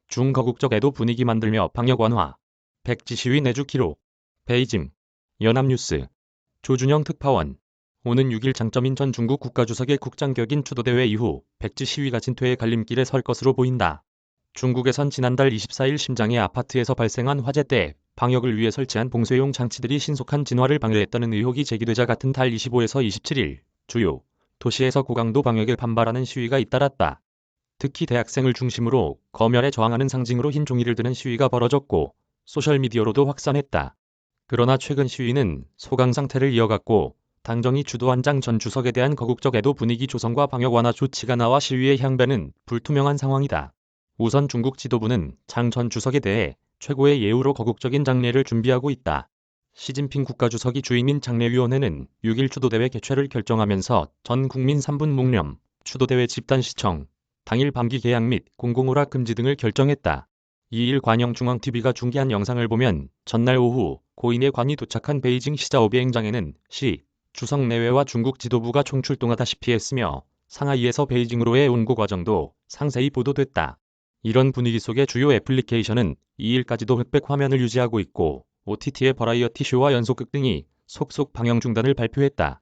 중거국적 애도 분위기 만들며 방역 완화. 백지 시위 내주 기로. 베이징. 연합뉴스. 조준영 특파원. 오는 6일 장점인 전 중국 국가주석의 국장격인 추도대회 이후 백지 시위가 진퇴의 갈림길에 설 것으로 보인다. 중국에선 지난달 24일 심장의 아파트에서 발생한 화재 때 방역을 위해 설치한 봉쇄용 장치들이 신속한 진화를 방해했다는 의혹이 제기되자 같은 달 25에서 27일 주요 도시에서 고강도 방역에 반발하는 시위가 잇따랐다. 특히 대학생을 중심으로 검열에 저항하는 상징으로 흰 종이를 드는 시위가 벌어졌고 소셜미디어로도 확산했다. 그러나 최근 시위는 소강 상태를 이어갔고 당정이 주도한 장 전 주석에 대한 거국적 애도 분위기 조성과 방역 완화 조치가 나와 시위의 향배는 불투명한 상황이다. 우선 중국 지도부는 장 전 주석에 대해 최고의 예우로 거국적인 장례를 준비하고 있다. 시진핑 국가주석이 주임인 장례위원회는 6일 추도대회 개최를 결정하면서 전 국민 3분 묵념, 추도대회 집단 시청, 당일 밤기 개항 및 공공오락 금지 등을 결정했다. 2일 관영중앙TV가 중계한 영상을 보면 전날 오후 고인의 관이 도착한 베이징 시자오비행장에는 시, 주석 내외와 중국 지도부가 총출동하다시피 했으며 상하이에서 베이징으로의 운구 과정도 상세히 보도됐다. 이런 분위기 속에 주요 애플리케이션은 2일까지도 흑백 화면을 유지하고 있고 OTT의 버라이어티 쇼와 연속극 등이 속속 방영 중단을 발표했다.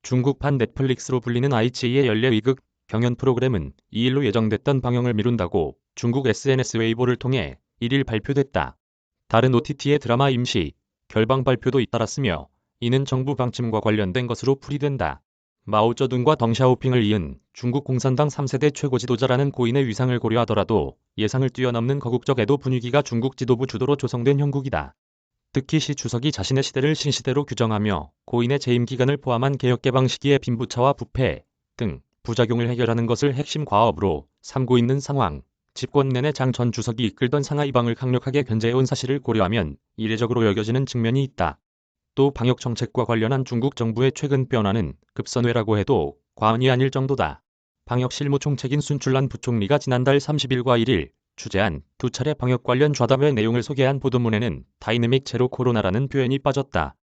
중국판 넷플릭스로 불리는 아이치이의 연례의극 경연 프로그램은 2일로 예정됐던 방영을 미룬다고 중국 SNS 웨이보를 통해 1일 발표됐다. 다른 OTT의 드라마 임시, 결방 발표도 잇따랐으며 이는 정부 방침과 관련된 것으로 풀이된다. 마오쩌둥과 덩샤오핑을 이은 중국 공산당 3세대 최고 지도자라는 고인의 위상을 고려하더라도 예상을 뛰어넘는 거국적 애도 분위기가 중국 지도부 주도로 조성된 형국이다. 특히 시 주석이 자신의 시대를 신시대로 규정하며 고인의 재임 기간을 포함한 개혁개방 시기의 빈부차와 부패 등 부작용을 해결하는 것을 핵심 과업으로 삼고 있는 상황. 집권 내내 장 전 주석이 이끌던 상하이방을 강력하게 견제해온 사실을 고려하면 이례적으로 여겨지는 측면이 있다. 또 방역 정책과 관련한 중국 정부의 최근 변화는 급선회라고 해도 과언이 아닐 정도다. 방역 실무총책인 순출란 부총리가 지난달 30일과 1일 주재한 두 차례 방역 관련 좌담회 내용을 소개한 보도문에는 다이내믹 제로 코로나라는 표현이 빠졌다.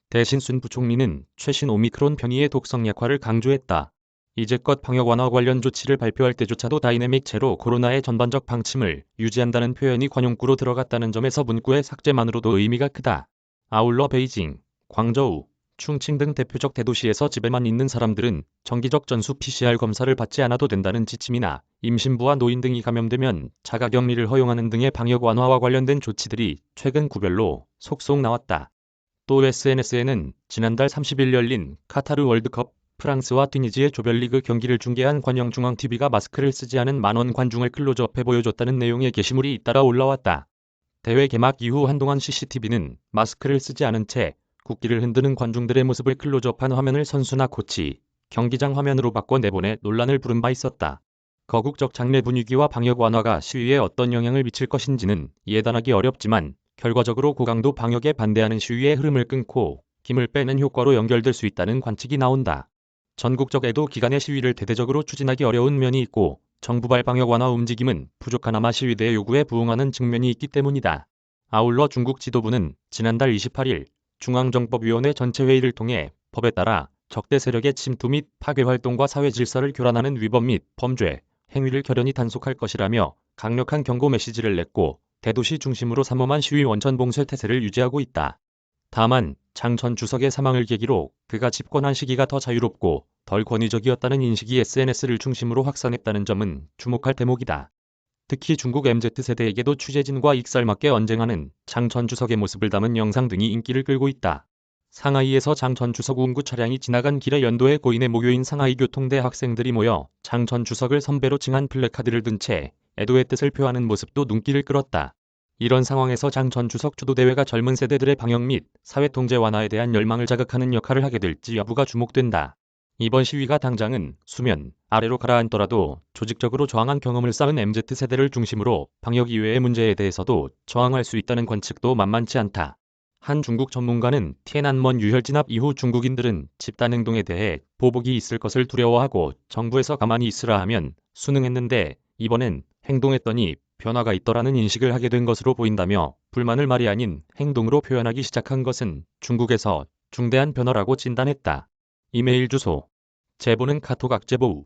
대신 순 부총리는 최신 오미크론 변이의 독성 약화를 강조했다. 이제껏 방역 완화 관련 조치를 발표할 때조차도 다이내믹 제로 코로나의 전반적 방침을 유지한다는 표현이 관용구로 들어갔다는 점에서 문구의 삭제만으로도 의미가 크다. 아울러 베이징, 광저우, 충칭 등 대표적 대도시에서 집에만 있는 사람들은 정기적 전수 PCR 검사를 받지 않아도 된다는 지침이나 임신부와 노인 등이 감염되면 자가격리를 허용하는 등의 방역 완화와 관련된 조치들이 최근 구별로 속속 나왔다. 또 SNS에는 지난달 30일 열린 카타르 월드컵 프랑스와 튀니지의 조별리그 경기를 중계한 관영중앙TV가 마스크를 쓰지 않은 만원 관중을 클로즈업해 보여줬다는 내용의 게시물이 잇따라 올라왔다. 대회 개막 이후 한동안 CCTV는 마스크를 쓰지 않은 채 국기를 흔드는 관중들의 모습을 클로즈업한 화면을 선수나 코치, 경기장 화면으로 바꿔 내보내 논란을 부른 바 있었다. 거국적 장례 분위기와 방역 완화가 시위에 어떤 영향을 미칠 것인지는 예단하기 어렵지만 결과적으로 고강도 방역에 반대하는 시위의 흐름을 끊고 힘을 빼는 효과로 연결될 수 있다는 관측이 나온다. 전국적 애도 기간의 시위를 대대적으로 추진하기 어려운 면이 있고 정부발 방역 완화 움직임은 부족하나마 시위대의 요구에 부응하는 측면이 있기 때문이다. 아울러 중국 지도부는 지난달 28일 중앙정법위원회 전체회의를 통해 법에 따라 적대 세력의 침투 및 파괴 활동과 사회 질서를 교란하는 위법 및 범죄, 행위를 결연히 단속할 것이라며 강력한 경고 메시지를 냈고 대도시 중심으로 삼엄한 시위 원천 봉쇄 태세를 유지하고 있다. 다만 장 전 주석의 사망을 계기로 그가 집권한 시기가 더 자유롭고 덜 권위적이었다는 인식이 SNS를 중심으로 확산했다는 점은 주목할 대목이다. 특히 중국 MZ세대에게도 취재진과 익살맞게 언쟁하는 장 전 주석의 모습을 담은 영상 등이 인기를 끌고 있다. 상하이에서 장 전 주석 운구 차량이 지나간 길에 연도의 고인의 모교인 상하이 교통대 학생들이 모여 장 전 주석을 선배로 칭한 플래카드를 든 채 애도의 뜻을 표하는 모습도 눈길을 끌었다. 이런 상황에서 장 전 주석 주도대회가 젊은 세대들의 방역 및 사회 통제 완화에 대한 열망을 자극하는 역할을 하게 될지 여부가 주목된다. 이번 시위가 당장은 수면 아래로 가라앉더라도 조직적으로 저항한 경험을 쌓은 MZ세대를 중심으로 방역 이외의 문제에 대해서도 저항할 수 있다는 관측도 만만치 않다. 한 중국 전문가는 티에난먼 유혈 진압 이후 중국인들은 집단행동에 대해 보복이 있을 것을 두려워하고 정부에서 가만히 있으라 하면 순응했는데 이번엔 행동했더니 변화가 있더라는 인식을 하게 된 것으로 보인다며 불만을 말이 아닌 행동으로 표현하기 시작한 것은 중국에서 중대한 변화라고 진단했다. 이메일 주소. 제보는 카톡 악제보우